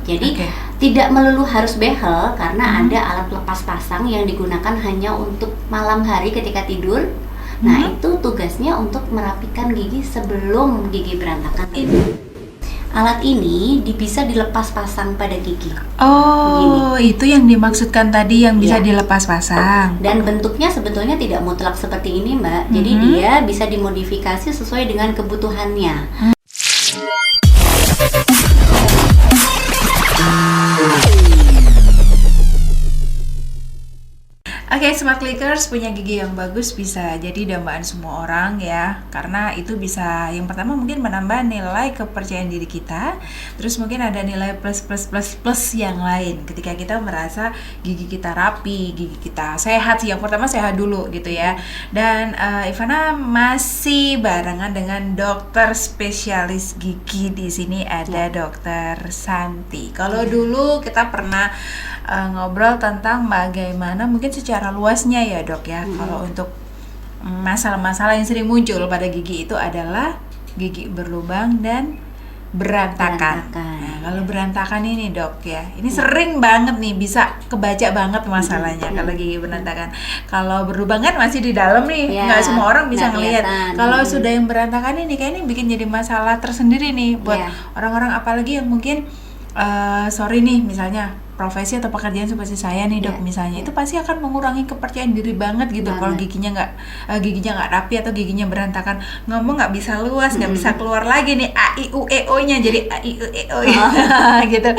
Jadi Oke. tidak melulu harus behel karena ada alat lepas pasang yang digunakan hanya untuk malam hari ketika tidur. Nah, itu tugasnya untuk merapikan gigi sebelum gigi berantakan. Alat ini bisa dilepas pasang pada gigi. Oh, itu yang dimaksudkan tadi yang bisa Iya. dilepas pasang. Dan bentuknya sebetulnya tidak mutlak seperti ini, Mbak. Jadi dia bisa dimodifikasi sesuai dengan kebutuhannya. Oke, Smart Clickers punya gigi yang bagus bisa jadi dambaan semua orang ya. Karena itu bisa, yang pertama mungkin menambah nilai kepercayaan diri kita. Terus mungkin ada nilai plus yang lain ketika kita merasa gigi kita rapi, gigi kita sehat sih. Yang pertama sehat dulu gitu ya. Dan Ivana masih barengan dengan dokter spesialis gigi. Di sini ada Dokter Santi. Kalau dulu kita pernah ngobrol tentang bagaimana mungkin secara luasnya ya dok ya, kalau untuk masalah-masalah yang sering muncul pada gigi itu adalah gigi berlubang dan berantakan. Nah, kalau berantakan ini dok ya, ini sering banget nih, bisa kebaca banget masalahnya kalau gigi berantakan. Kalau berlubang kan masih di dalam nih, nggak semua orang bisa ngelihat. Kalau sudah yang berantakan ini kayaknya bikin jadi masalah tersendiri nih buat orang-orang, apalagi yang mungkin sorry nih misalnya profesi atau pekerjaan seperti saya nih dok, misalnya itu pasti akan mengurangi kepercayaan diri banget gitu. Kalau giginya nggak rapi atau giginya berantakan, ngomong nggak bisa luas, nggak bisa keluar lagi nih a i u e o nya jadi a i u e o gitu.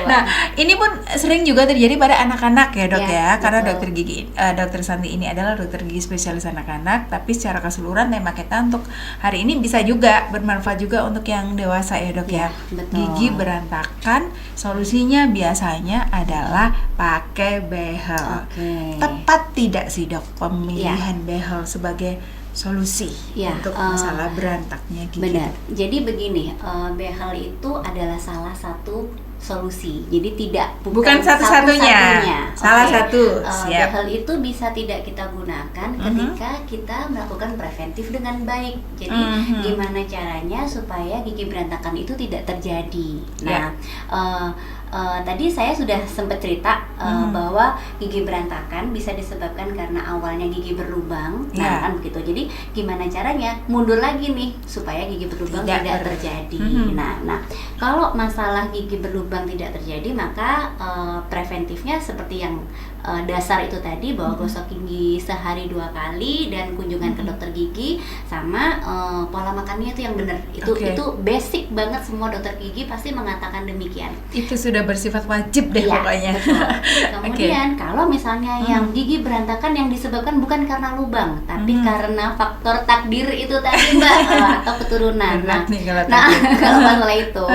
Nah ini pun sering juga terjadi pada anak-anak ya dok ya, karena dokter gigi dokter Santi ini adalah dokter gigi spesialis anak-anak, tapi secara keseluruhan tema kita untuk hari ini bisa juga bermanfaat juga untuk yang dewasa ya dok ya. Gigi berantakan, solusinya biasanya adalah pakai behel. Tepat tidak sih dok pemilihan behel sebagai solusi untuk masalah berantaknya gigi? Benar. Jadi begini, behel itu adalah salah satu solusi. Jadi bukan satu-satunya. Salah satu. Siap. Behel itu bisa tidak kita gunakan ketika kita melakukan preventif dengan baik. Jadi gimana caranya supaya gigi berantakan itu tidak terjadi. Nah, tadi saya sudah sempat cerita bahwa gigi berantakan bisa disebabkan karena awalnya gigi berlubang, nah kan begitu. Jadi gimana caranya mundur lagi nih supaya gigi berlubang tidak terjadi. Nah, kalau masalah gigi berlubang tidak terjadi, maka preventifnya seperti yang dasar itu tadi, bahwa gosok gigi sehari 2 kali dan kunjungan ke dokter gigi, sama pola makannya itu yang benar. Itu basic banget, semua dokter gigi pasti mengatakan demikian. Itu sudah bersifat wajib deh pokoknya. Kemudian kalau misalnya yang gigi berantakan yang disebabkan bukan karena lubang, tapi karena faktor takdir itu tadi Mbak, atau keturunan. Nah, kalau masalah itu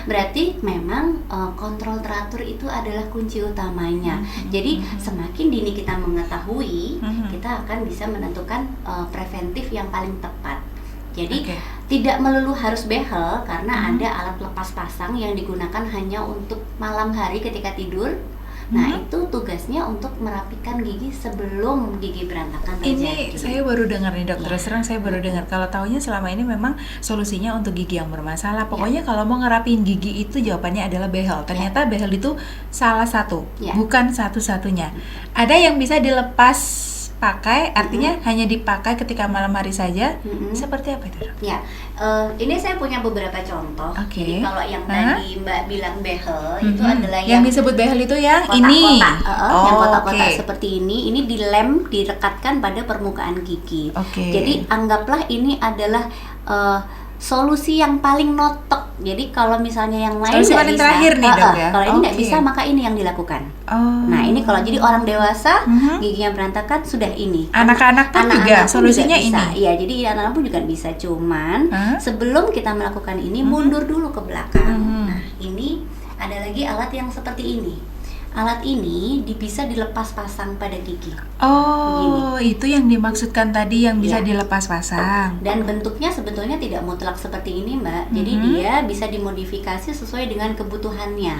berarti memang kontrol teratur itu adalah kunci utamanya. Jadi semakin dini kita mengetahui, kita akan bisa menentukan preventif yang paling tepat. Jadi tidak melulu harus behel karena ada alat lepas pasang yang digunakan hanya untuk malam hari ketika tidur. Nah, itu tugasnya untuk merapikan gigi sebelum gigi berantakan terjadi. Ini saya baru dengar nih dok, terus terang saya baru dengar. Kalau taunya selama ini memang solusinya untuk gigi yang bermasalah. Pokoknya kalau mau ngerapin gigi itu jawabannya adalah behel. Ternyata behel itu salah satu, bukan satu-satunya. Ada yang bisa dilepas pakai, artinya hanya dipakai ketika malam hari saja. Seperti apa itu dok? Ya, ini saya punya beberapa contoh. Jadi kalau yang tadi Mbak bilang behel, itu adalah yang disebut behel itu yang kotak-kotak, ini. yang kotak-kotak seperti ini dilem, direkatkan pada permukaan gigi. Jadi anggaplah ini adalah solusi yang paling notok. Jadi kalau misalnya yang lain nggak bisa, terakhir nih dok ya. Kalau ini nggak bisa, maka ini yang dilakukan. Nah, ini kalau jadi orang dewasa giginya berantakan, sudah ini. Anak-anak pun juga solusinya ini. Iya, jadi anak-anak pun juga bisa. Cuman sebelum kita melakukan ini, mundur dulu ke belakang. Nah, ini ada lagi alat yang seperti ini. Alat ini bisa dilepas pasang pada gigi. Itu yang dimaksudkan tadi yang bisa dilepas pasang. Dan bentuknya sebetulnya tidak mutlak seperti ini Mbak. Jadi dia bisa dimodifikasi sesuai dengan kebutuhannya.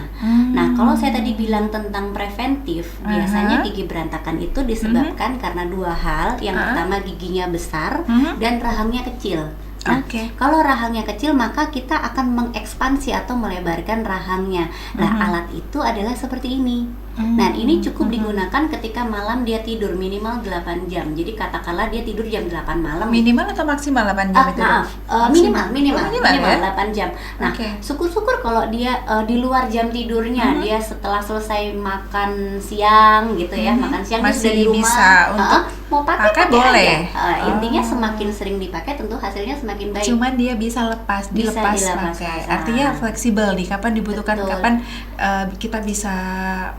Nah, kalau saya tadi bilang tentang preventif, biasanya gigi berantakan itu disebabkan karena 2 hal. Yang pertama giginya besar dan rahangnya kecil. Nah, Oke. kalau rahangnya kecil maka kita akan mengekspansi atau melebarkan rahangnya. Nah, alat itu adalah seperti ini. Nah, ini cukup digunakan ketika malam dia tidur minimal 8 jam. Jadi katakanlah dia tidur jam 8 malam. Minimal atau maksimal 8 jam itu? Maaf, Maksimal. minimal ya? 8 jam. Nah, Oke. syukur-syukur kalau dia di luar jam tidurnya, dia setelah selesai makan siang gitu ya, makan siang dia Masih sudah di rumah, bisa untuk mau pakai boleh. aja. Intinya semakin sering dipakai tentu hasilnya semakin baik. Cuman dia bisa dilepas pakai. Artinya fleksibel nih, kapan dibutuhkan, Betul. kapan kita bisa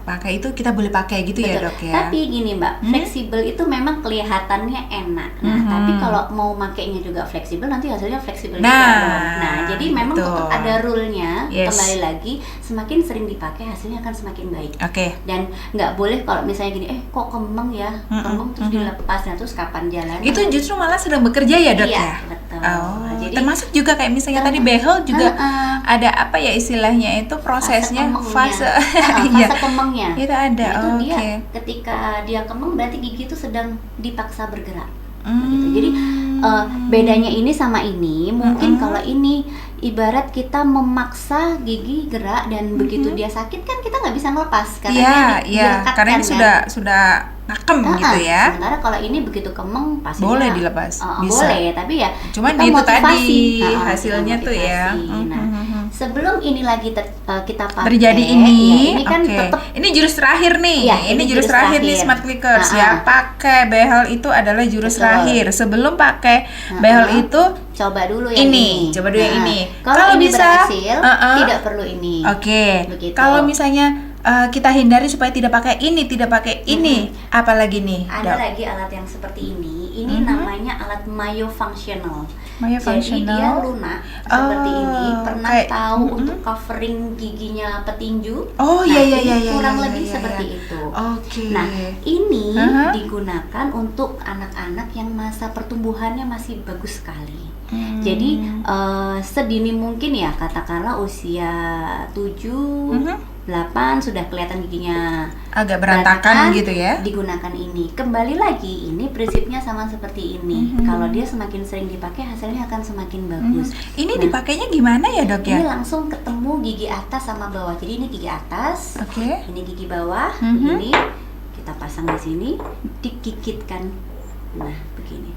pakai itu kita boleh pakai gitu ya, Betul. Dok ya. Tapi gini Mbak, fleksibel itu memang kelihatannya enak. Nah, tapi kalau mau makainya juga fleksibel, nanti hasilnya fleksibel juga dong. Nah, jadi memang betul. tetap ada rule-nya. Yes. Kembali lagi, semakin sering dipakai hasilnya akan semakin baik. Oke. Dan nggak boleh kalau misalnya gini, kok kemeng ya, kemeng terus dilepas, nah terus kapan jalan? Itu justru malah sedang bekerja ya, Dok Iya, ya? betul. Oh, Jadi termasuk juga kayak misalnya tadi behel juga ada apa ya istilahnya itu prosesnya fase fase kemengnya. Itu ada. Nah, itu Oh, dia oke. ketika dia kemeng berarti gigi itu sedang dipaksa bergerak. Begitu. Jadi bedanya ini sama ini mungkin kalau ini ibarat kita memaksa gigi gerak dan begitu dia sakit kan kita nggak bisa ngelepas karena dia direkatkan, karena ini kan? sudah ngakem gitu ya. Sementara kalau ini begitu kemeng pastinya Boleh dilepas, bisa. boleh, tapi ya Cuman kita itu motivasi. tadi kita hasilnya tuh ya. motivasi. Nah, sebelum ini lagi kita pakai Terjadi ini, ya, ini kan oke. tetap Ini jurus terakhir nih. Iya, ini jurus terakhir nih Smart Clickers ya. Pakai behel itu adalah jurus Betul. terakhir. Sebelum pakai behel itu coba dulu yang ini, coba dulu yang ini. Kalau ini bisa, berhasil, tidak perlu ini. Oke. Begitu. Kalau misalnya kita hindari supaya tidak pakai ini, apalagi nih? Ada Dok? lagi alat yang seperti ini. Ini namanya alat myofunctional. Myofunctional. Jadi dia lunak seperti ini. Pernah kayak- tahu untuk covering giginya petinju? Oh, Nah, iya, ini iya, kurang iya, lebih iya, seperti iya. itu. Oke. Nah, ini Aha. digunakan untuk anak-anak yang masa pertumbuhannya masih bagus sekali. Jadi sedini mungkin ya, katakanlah usia 7, 8 sudah kelihatan giginya agak berantakan gitu ya. Digunakan ini. Kembali lagi, ini prinsipnya sama seperti ini. Kalau dia semakin sering dipakai, hasilnya akan semakin bagus. Ini Nah, dipakainya gimana ya, Dok ini ya? langsung ketemu gigi atas sama bawah. Jadi ini gigi atas, Oke. ini gigi bawah, ini kita pasang di sini, dikikitkan. Nah, begini.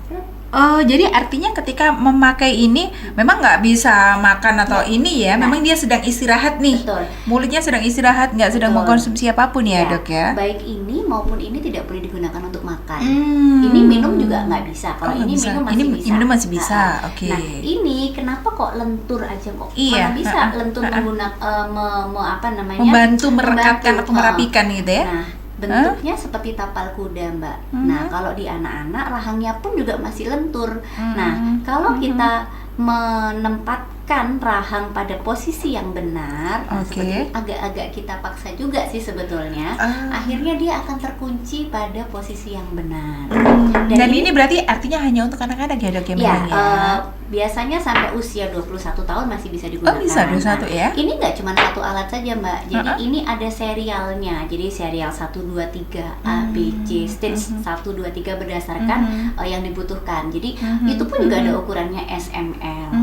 Oh, jadi artinya ketika memakai ini memang nggak bisa makan atau ini ya, memang dia sedang istirahat nih. Betul. Mulutnya sedang istirahat, nggak sedang Betul. mengkonsumsi apapun ya, Dok ya. Baik ini maupun ini tidak boleh digunakan untuk makan. Hmm. Ini minum juga nggak bisa. Kalau Oh, nggak ini bisa. minum masih Ini bisa. minum masih bisa, oke. Nah, ini kenapa kok lentur aja kok? Iya, Mana bisa lentur menggunakan apa namanya? Membantu merekatkan Membantu, atau merapikan gitu ya. Nah, bentuknya seperti tapal kuda, Mbak. Nah, kalau di anak-anak rahangnya pun juga masih lentur. Nah, kalau kita menempatkan rahang pada posisi yang benar, seperti agak-agak kita paksa juga sih sebetulnya. Akhirnya dia akan terkunci pada posisi yang benar. Dan ini berarti artinya hanya untuk anak-anak ya, Dok ya? Ya, memang ya? biasanya sampai usia 21 tahun masih bisa digunakan. Oh, bisa 21 ya? Ini nggak cuma satu alat saja, Mbak. Jadi ini ada serialnya. Jadi serial 1 2 3 A B C stage 1 2 3 berdasarkan yang dibutuhkan. Jadi itu pun juga ada ukurannya SML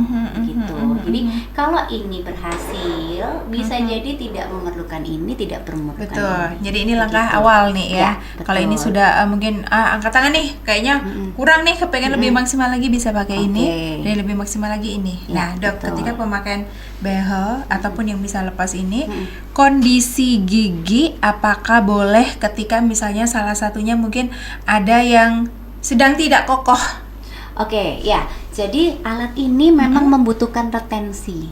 gitu. Jadi kalau ini berhasil, bisa jadi tidak memerlukan ini, tidak memerlukan Betul. ini. Jadi ini langkah Begitu. awal nih ya. Ya, Kalau ini betul. sudah mungkin angkat tangan nih, kayaknya kurang nih, kepengen lebih maksimal lagi bisa pakai ini, dan lebih maksimal lagi ini. Ya, Nah, Dok, betul. ketika pemakaian behel ataupun yang bisa lepas ini, kondisi gigi apakah boleh ketika misalnya salah satunya mungkin ada yang sedang tidak kokoh? Oke, ya. Jadi alat ini memang membutuhkan retensi.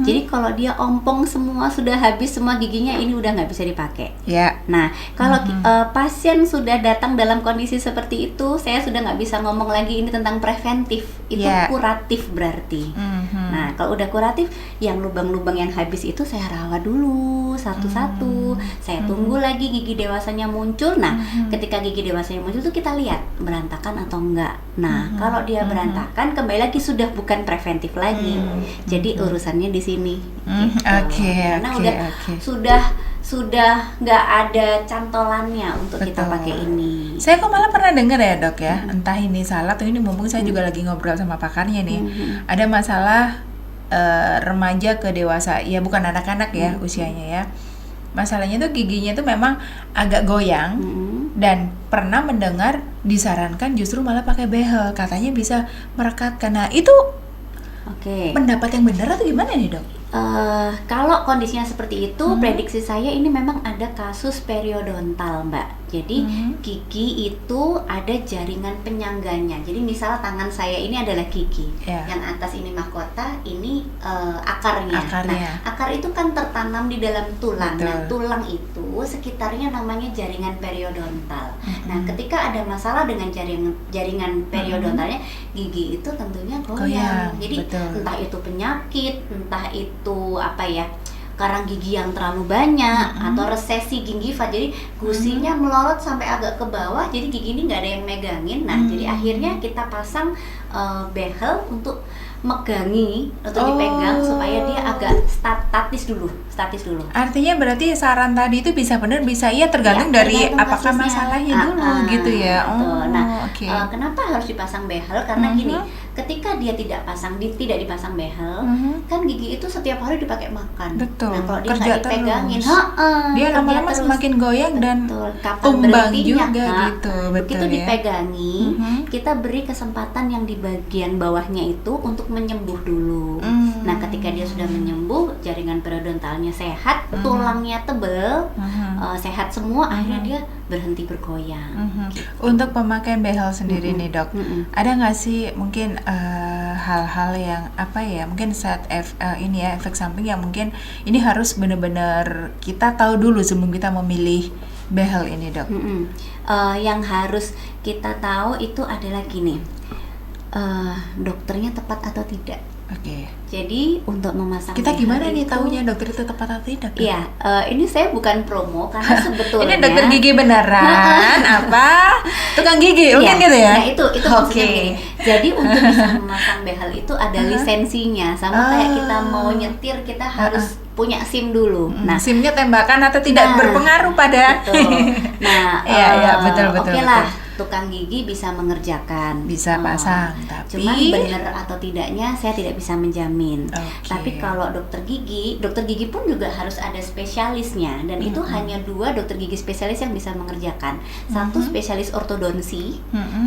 Jadi kalau dia ompong semua, sudah habis semua giginya, ini udah nggak bisa dipakai. Ya. Nah, kalau pasien sudah datang dalam kondisi seperti itu, saya sudah nggak bisa ngomong lagi ini tentang preventif, itu kuratif berarti. Nah, kalau udah kuratif, yang lubang-lubang yang habis itu saya rawat dulu satu-satu. Saya tunggu lagi gigi dewasanya muncul. Nah, ketika gigi dewasanya muncul tuh kita lihat berantakan atau enggak. Nah, kalau dia berantakan, kembali lagi sudah bukan preventif lagi. Jadi urusannya di sini. Gitu. Oke, Karena oke, udah oke. sudah sudah nggak ada cantolannya untuk kita Betul. pakai ini. Saya kok malah pernah dengar ya dok ya, entah ini salah atau ini mumpung saya juga lagi ngobrol sama pakarnya nih, ada masalah remaja ke dewasa, ya bukan anak-anak ya usianya ya. Masalahnya tuh giginya tuh memang agak goyang dan pernah mendengar disarankan justru malah pakai behel, katanya bisa merekatkan. Nah itu Oke. pendapat yang benar atau gimana nih dok? Kalau kondisinya seperti itu, prediksi saya ini memang ada kasus periodontal, Mbak. Jadi gigi itu ada jaringan penyangganya. Jadi misal tangan saya ini adalah gigi, yang atas ini mahkota, ini akarnya. Nah, akar itu kan tertanam di dalam tulang. Nah, tulang itu sekitarnya namanya jaringan periodontal. Nah, ketika ada masalah dengan jaringan periodontalnya, gigi itu tentunya goyang. Jadi entah itu penyakit, entah itu apa ya, karang gigi yang terlalu banyak atau resesi gingiva, jadi gusinya melorot sampai agak ke bawah, jadi gigi ini nggak ada yang megangin. Nah jadi akhirnya kita pasang behel untuk megangi atau dipegang supaya dia agak statis dulu. Artinya berarti saran tadi itu bisa benar bisa iya tergantung dari apakah masalahnya dulu gitu ya. Nah, kenapa harus dipasang behel? Karena gini, ketika dia tidak dipasang behel, kan gigi itu setiap hari dipakai makan. Betul. Nah, kalau dia kerja nggak dipegangin, dia lama-lama semakin goyang dan tumbang juga gitu. Begitu dipegangi, kita beri kesempatan yang di bagian bawahnya itu untuk menyembuh dulu. Nah, ketika dia sudah menyembuh, jaringan periodontalnya sehat, tulangnya tebal, sehat semua, akhirnya dia berhenti bergoyang. Gitu. Untuk pemakaian behel sendiri nih dok, ada nggak sih mungkin hal-hal yang apa ya, mungkin efek samping yang mungkin ini harus benar-benar kita tahu dulu sebelum kita memilih behel ini dok? Yang harus kita tahu itu adalah gini, dokternya tepat atau tidak. Jadi untuk memasang kita gimana nih taunya dokter itu tepat atau tidak? Iya, ini saya bukan promo karena sebetulnya ini dokter gigi beneran apa tukang gigi mungkin gitu ya? Nah itu maksudnya gini. Jadi untuk bisa memasang behel itu ada lisensinya, sama kayak kita mau nyetir kita harus punya SIM dulu. Nah, SIM-nya tembakan atau tidak berpengaruh pada. Betul. Nah, betul. Oke lah, tukang gigi bisa mengerjakan, bisa pasang, tapi cuman benar atau tidaknya saya tidak bisa menjamin. Tapi kalau dokter gigi pun juga harus ada spesialisnya, dan itu hanya 2 dokter gigi spesialis yang bisa mengerjakan. Satu spesialis ortodonsi,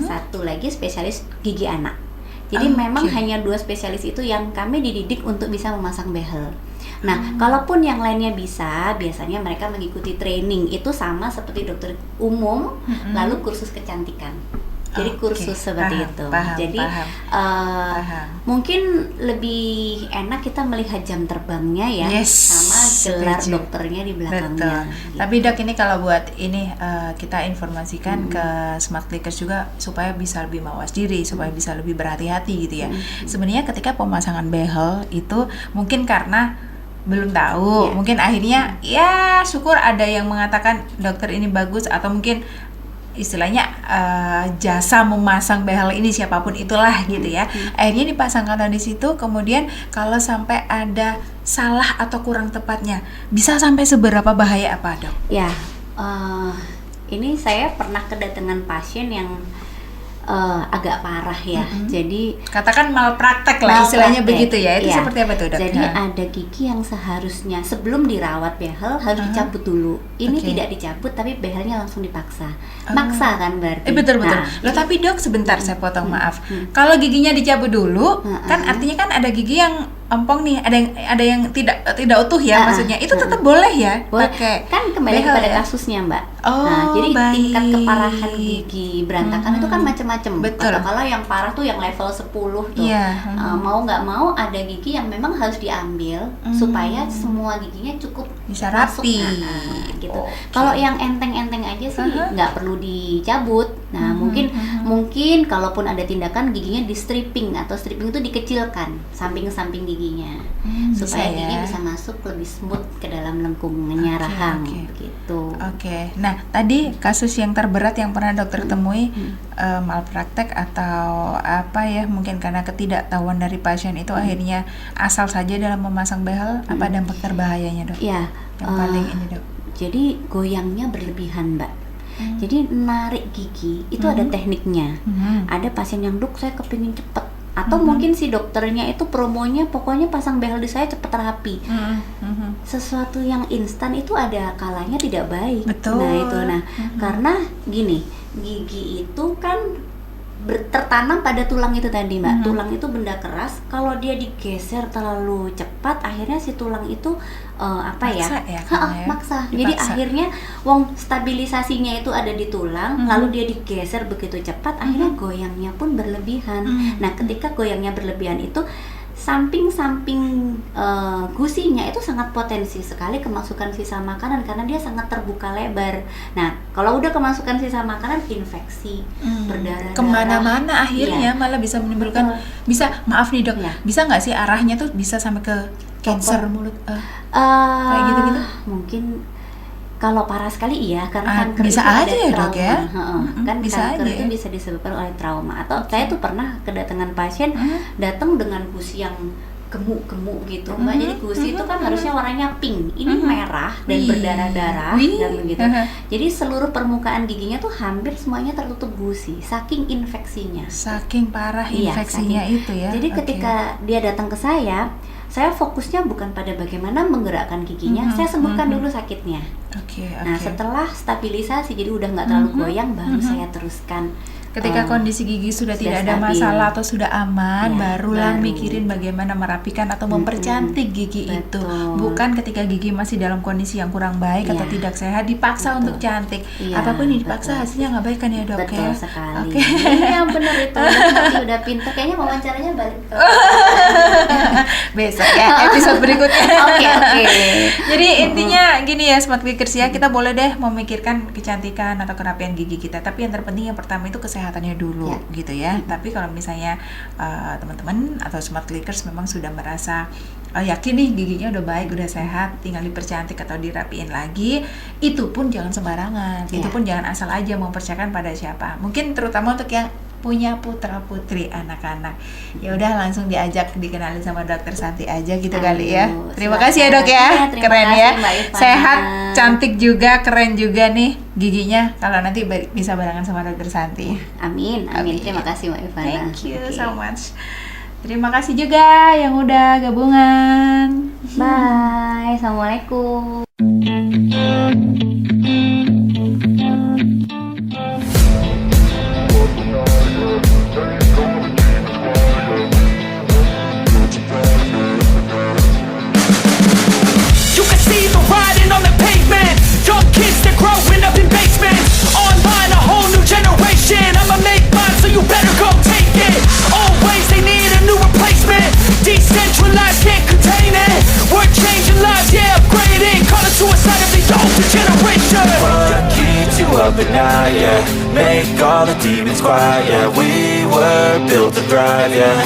satu lagi spesialis gigi anak. Jadi memang hanya 2 spesialis itu yang kami dididik untuk bisa memasang behel. Nah, kalaupun yang lainnya bisa, biasanya mereka mengikuti training itu sama seperti dokter umum, lalu kursus kecantikan. Jadi kursus seperti itu. Jadi mungkin lebih enak kita melihat jam terbangnya ya, sama gelar dokternya di belakangnya. Gitu. Tapi dok, ini kalau buat ini kita informasikan ke smart clickers juga supaya bisa lebih mawas diri, supaya bisa lebih berhati-hati gitu ya. Sebenarnya ketika pemasangan behel itu mungkin karena belum tahu, mungkin akhirnya ya syukur ada yang mengatakan dokter ini bagus, atau mungkin istilahnya jasa memasang behel ini siapapun itulah gitu ya, akhirnya dipasangkan di situ. Kemudian kalau sampai ada salah atau kurang tepatnya, bisa sampai seberapa bahaya apa dok? Ya, ini saya pernah kedatangan pasien yang agak parah ya. Jadi katakan malpraktek lah istilahnya begitu ya. Itu seperti apa tuh dok? Jadi ada gigi yang seharusnya sebelum dirawat behel harus dicabut dulu. Ini tidak dicabut tapi behelnya langsung dipaksa. Maksa kan berarti. Betul. Loh tapi dok, sebentar saya potong, maaf. Kalau giginya dicabut dulu, kan artinya kan ada gigi yang ompong nih, ada yang tidak utuh ya, maksudnya itu tetap boleh ya? Boleh. Kan kembali kepada kasusnya Mbak. Jadi tingkat keparahan gigi berantakan itu kan macam-macam. Kalau yang parah tuh yang level 10 tuh. Mau nggak mau ada gigi yang memang harus diambil supaya semua giginya cukup bisa rapi. Gitu. Kalau yang enteng-enteng aja sih nggak perlu dicabut. Nah, mungkin kalaupun ada tindakan giginya di stripping, atau stripping itu dikecilkan samping-samping giginya supaya gigi bisa masuk lebih smooth ke dalam lengkungnya rahang begitu. Nah, tadi kasus yang terberat yang pernah dokter temui malpraktek atau apa ya, mungkin karena ketidaktahuan dari pasien itu akhirnya asal saja dalam memasang behel, apa dampak terbahayanya dok? Ya, yang paling ini dok? Jadi goyangnya berlebihan, Mbak. Jadi narik gigi itu ada tekniknya. Ada pasien yang, dok saya kepingin cepet, atau mungkin si dokternya itu promonya pokoknya pasang behel di saya cepet terapi. Sesuatu yang instan itu ada kalanya tidak baik. Betul. Nah itu, karena gini, gigi itu kan tertanam pada tulang itu tadi, Mbak. Tulang itu benda keras, kalau dia digeser terlalu cepat, akhirnya si tulang itu maksa. Maksa. Jadi akhirnya stabilisasinya itu ada di tulang, lalu dia digeser begitu cepat, akhirnya goyangnya pun berlebihan. Nah, ketika goyangnya berlebihan itu samping-samping gusinya itu sangat potensi sekali kemasukan sisa makanan karena dia sangat terbuka lebar. Nah, kalau udah kemasukan sisa makanan, infeksi, berdarah-darah kemana-mana akhirnya malah bisa menimbulkan, bisa, maaf nih dok, bisa nggak sih arahnya tuh bisa sampai ke cancer mulut, kayak gitu-gitu? Mungkin kalau parah sekali iya, karena kanker bisa itu aja ada ya, trauma. dok, ya? Kan Bisa kanker aja itu ya? bisa disebabkan oleh trauma. Atau saya tuh pernah kedatangan pasien datang dengan gusi yang gemuk-gemuk gitu, Mbak. Jadi gusi itu kan harusnya warnanya pink, ini merah dan berdarah-darah dan begitu. Jadi seluruh permukaan giginya tuh hampir semuanya tertutup gusi, saking infeksinya. Saking parah infeksinya itu ya. Jadi ketika dia datang ke saya fokusnya bukan pada bagaimana menggerakkan giginya, saya sembuhkan dulu sakitnya. Nah, setelah stabilisasi, jadi udah nggak terlalu goyang, baru saya teruskan. Ketika kondisi gigi sudah tidak ada masalah atau sudah aman, barulah mikirin bagaimana merapikan atau mempercantik gigi itu. Bukan ketika gigi masih dalam kondisi yang kurang baik atau tidak sehat, dipaksa untuk cantik. Apapun yang dipaksa hasilnya nggak baik kan ya, dok? Betul sekali. Iya benar itu. Udah pinter. Kayaknya wawancaranya balik ke besok ya, episode berikutnya. Oke. Jadi intinya gini ya, Smart Clickers ya, kita boleh deh memikirkan kecantikan atau kerapian gigi kita, tapi yang terpenting yang pertama itu kesehatannya dulu gitu ya. Tapi kalau misalnya teman-teman atau Smart Clickers memang sudah merasa yakin nih giginya udah baik, udah sehat, tinggal dipercantik atau dirapiin lagi, itu pun jangan sembarangan. Itu pun jangan asal aja mempercayakan pada siapa. Mungkin terutama untuk yang punya putra putri anak-anak, ya udah langsung diajak dikenalin sama dokter Santi aja gitu kali ya. Terima kasih ya dok ya, keren ya, sehat, cantik juga, keren juga nih giginya kalau nanti bisa barengan sama dokter Santi. Amin. Terima kasih Mbak Ivana. Thank you so much. Terima kasih juga yang udah gabungan. Bye. Assalamualaikum. Growing up in basements, online a whole new generation. I'ma make mine, so you better go take it. Always they need a new replacement. Decentralized, can't contain it. We're changing lives, yeah, upgrading. Call it suicide of the older generation. What keeps you up at night, yeah? Make all the demons quiet, yeah. We were built to thrive, yeah.